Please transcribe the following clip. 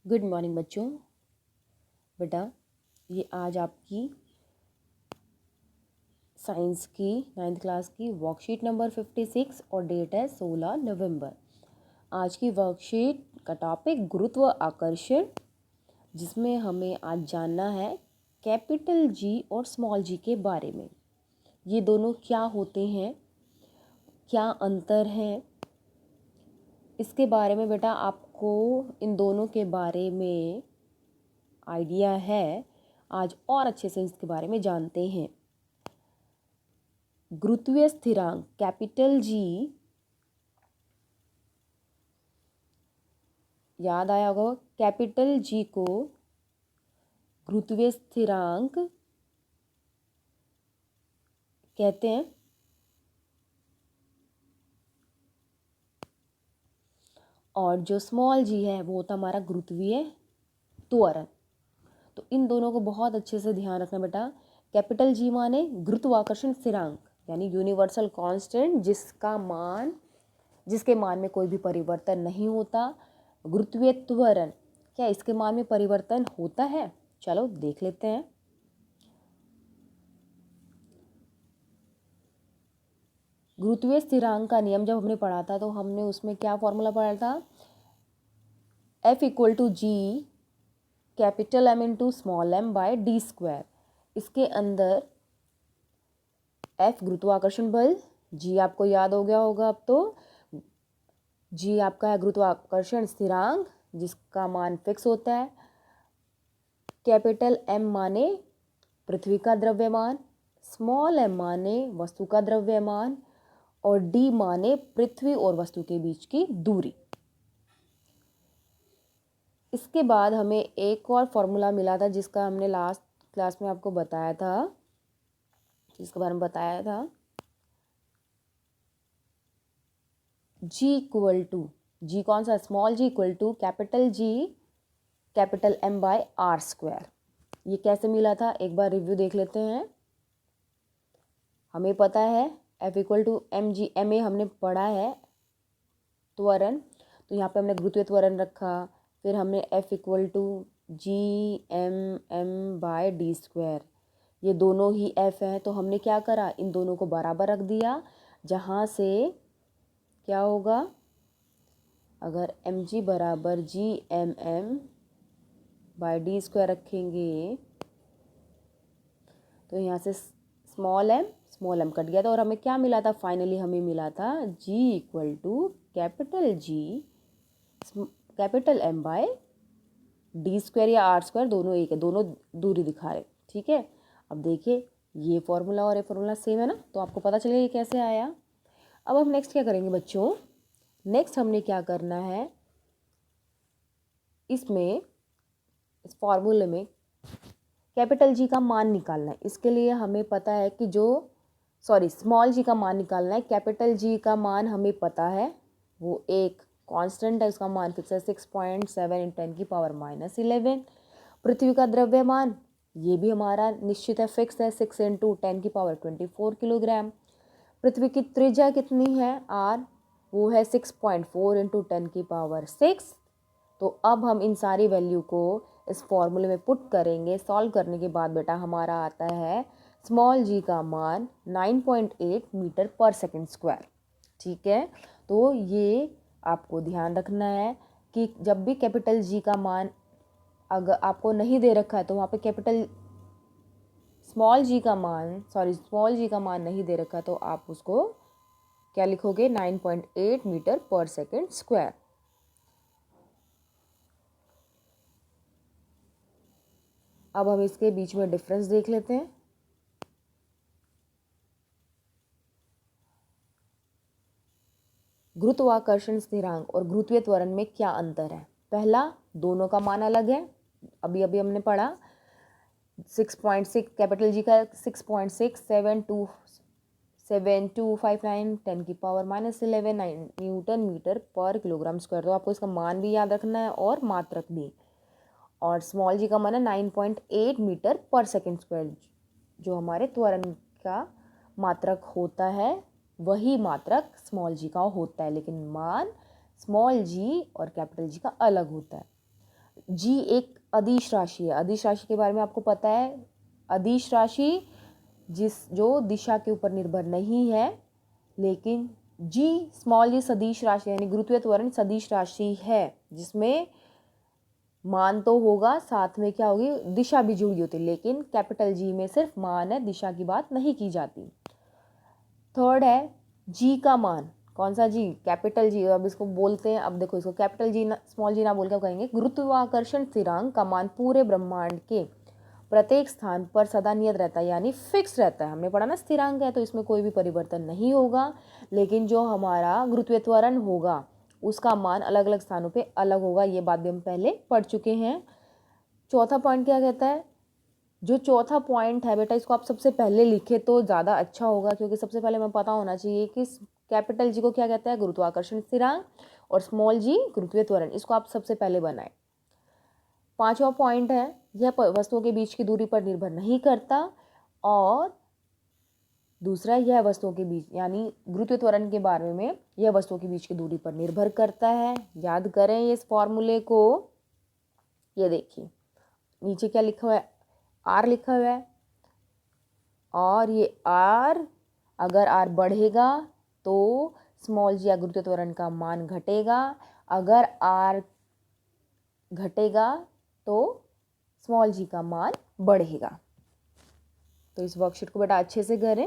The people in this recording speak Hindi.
गुड मॉर्निंग बच्चों। बेटा, ये आज आपकी साइंस की 9th क्लास की वर्कशीट नंबर 56 और डेट है 16 नवंबर। आज की वर्कशीट का टॉपिक गुरुत्व आकर्षण, जिसमें हमें आज जानना है कैपिटल जी और स्मॉल जी के बारे में। ये दोनों क्या होते हैं, क्या अंतर है, इसके बारे में बेटा आपको इन दोनों के बारे में आइडिया है। आज और अच्छे से इसके बारे में जानते हैं। गुरुत्वीय स्थिरांक कैपिटल जी, याद आया होगा, कैपिटल जी को गुरुत्वीय स्थिरांक कहते हैं। और जो स्मॉल जी है वो होता हमारा गुरुत्वीय त्वरण। तो इन दोनों को बहुत अच्छे से ध्यान रखना बेटा। कैपिटल जी माने गुरुत्वाकर्षण स्थिरांक, यानी यूनिवर्सल कांस्टेंट, जिसके मान में कोई भी परिवर्तन नहीं होता। गुरुत्वीय त्वरण, क्या इसके मान में परिवर्तन होता है? चलो देख लेते हैं। गुरुत्वीय स्थिरांक का नियम जब हमने पढ़ा था तो हमने उसमें क्या फॉर्मूला पढ़ा था? F equal to G capital M into small m by D square. इसके अंदर F गुरुत्वाकर्षण बल, G आपको याद हो गया होगा अब तो। G आपका है गुरुत्वाकर्षण स्थिरांक, जिसका मान फिक्स होता है। कैपिटल M माने पृथ्वी का द्रव्यमान, स्मॉल m माने वस्तु का द्रव्यमान, और D माने पृथ्वी और वस्तु के बीच की दूरी। इसके बाद हमें एक और फॉर्मूला मिला था जिसका हमने लास्ट क्लास में आपको बताया था, जिसके बारे में बताया था। G इक्वल टू, जी कौन सा? Small G equal to capital G capital M by R square. ये कैसे मिला था एक बार रिव्यू देख लेते हैं। हमें पता है F equal to M G, M A हमने पढ़ा है त्वरण, तो यहाँ पे हमने गुरुत्वीय त्वरण रखा। फिर हमने F equal to G M M by D square, ये दोनों ही F हैं, तो हमने क्या करा, इन दोनों को बराबर रख दिया। जहाँ से क्या होगा, अगर एम जी बराबर G M M by D square रखेंगे तो यहाँ से स्मॉल एम कट गया था, और हमें क्या मिला था? फाइनली हमें मिला था G equal to capital G capital M by D square या आर स्क्वायर, दोनों एक है, दोनों दूरी दिखा रहे। ठीक है, अब देखिए ये फॉर्मूला और ये फॉर्मूला सेम है ना, तो आपको पता चलेगा ये कैसे आया। अब हम नेक्स्ट क्या करेंगे बच्चों? नेक्स्ट हमने क्या करना है, इसमें इस फॉर्मूले में कैपिटल जी का मान निकालना है। इसके लिए हमें पता है कि स्मॉल जी का मान निकालना है। कैपिटल जी का मान हमें पता है, वो एक कांस्टेंट है, उसका मान फिक्स है 6.7 × 10 की पावर -11। पृथ्वी का द्रव्यमान, ये भी हमारा निश्चित है, फिक्स है, 6 × 10 की पावर 24 किलोग्राम। पृथ्वी की त्रिज्या कितनी है? r, वो है 6.4 × 10 की पावर 6। तो अब हम इन सारी वैल्यू को इस फॉर्मूले में पुट करेंगे। सॉल्व करने के बाद बेटा हमारा आता है स्मॉल जी का मान 9.8 मीटर पर सेकंड स्क्वायर। ठीक है, तो ये आपको ध्यान रखना है कि जब भी कैपिटल जी का मान अगर आपको नहीं दे रखा है तो वहाँ पे स्मॉल जी का मान नहीं दे रखा, तो आप उसको क्या लिखोगे? 9.8 मीटर पर सेकंड स्क्वायर। अब हम इसके बीच में डिफरेंस देख लेते हैं। गुरुत्वाकर्षण स्थिरांक और गुरुत्वीय त्वरण में क्या अंतर है? पहला, दोनों का मान अलग है, अभी अभी हमने पढ़ा। 6.6 कैपिटल जी का 6.67259 10 की पावर -11 न्यूटन मीटर पर किलोग्राम स्क्वायर। तो आपको इसका मान भी याद रखना है और मात्रक भी। और स्मॉल जी का मान है 9.8 मीटर पर सेकंड स्क्वायर। जो हमारे त्वरण का मात्रक होता है वही मात्रक स्मॉल जी का होता है, लेकिन मान स्मॉल जी और कैपिटल जी का अलग होता है। जी एक अदिश राशि है। अदिश राशि के बारे में आपको पता है, अदिश राशि जो दिशा के ऊपर निर्भर नहीं है, लेकिन जी स्मॉल जी सदिश राशि यानी गुरुत्वीय त्वरण सदिश राशि है, जिसमें मान तो होगा, साथ में क्या होगी, दिशा भी जुड़ी होती है, लेकिन कैपिटल जी में सिर्फ मान है, दिशा की बात नहीं की जाती। थर्ड है जी का मान। कौन सा जी? Capital G. अब इसको बोलते हैं, अब देखो इसको कैपिटल जी ना स्मॉल जी ना बोल के कहेंगे गुरुत्वाकर्षण स्थिरांक का मान पूरे ब्रह्मांड के प्रत्येक स्थान पर सदा नियत रहता है, यानी फिक्स रहता है। हमने पढ़ा ना स्थिरांक है तो इसमें कोई भी परिवर्तन नहीं होगा, लेकिन जो हमारा गुरुत्वीय त्वरण होगा उसका मान अलग अलग स्थानों पे अलग होगा। ये बात भी हम पहले पढ़ चुके हैं। चौथा पॉइंट क्या कहता है? जो चौथा पॉइंट है बेटा, इसको आप सबसे पहले लिखे तो ज़्यादा अच्छा होगा, क्योंकि सबसे पहले हमें पता होना चाहिए कि कैपिटल जी को क्या कहता है, गुरुत्वाकर्षण स्थिरांक, और स्मॉल जी गुरुत्वीय त्वरण। इसको आप सबसे पहले बनाएं। पांचवा पॉइंट है, यह वस्तुओं के बीच की दूरी पर निर्भर नहीं करता, और दूसरा यह वस्तुओं के बीच यानी गुरुत्वीय त्वरण के बारे में, यह वस्तुओं के बीच की दूरी पर निर्भर करता है। याद करें इस फॉर्मूले को। ये देखिए नीचे क्या लिखा हुआ है, आर लिखा हुआ है, और ये आर, अगर आर बढ़ेगा तो स्मॉल जी या गुरुत्वीय त्वरण का मान घटेगा, अगर आर घटेगा तो स्मॉल जी का मान बढ़ेगा। तो इस वर्कशीट को बेटा अच्छे से करें।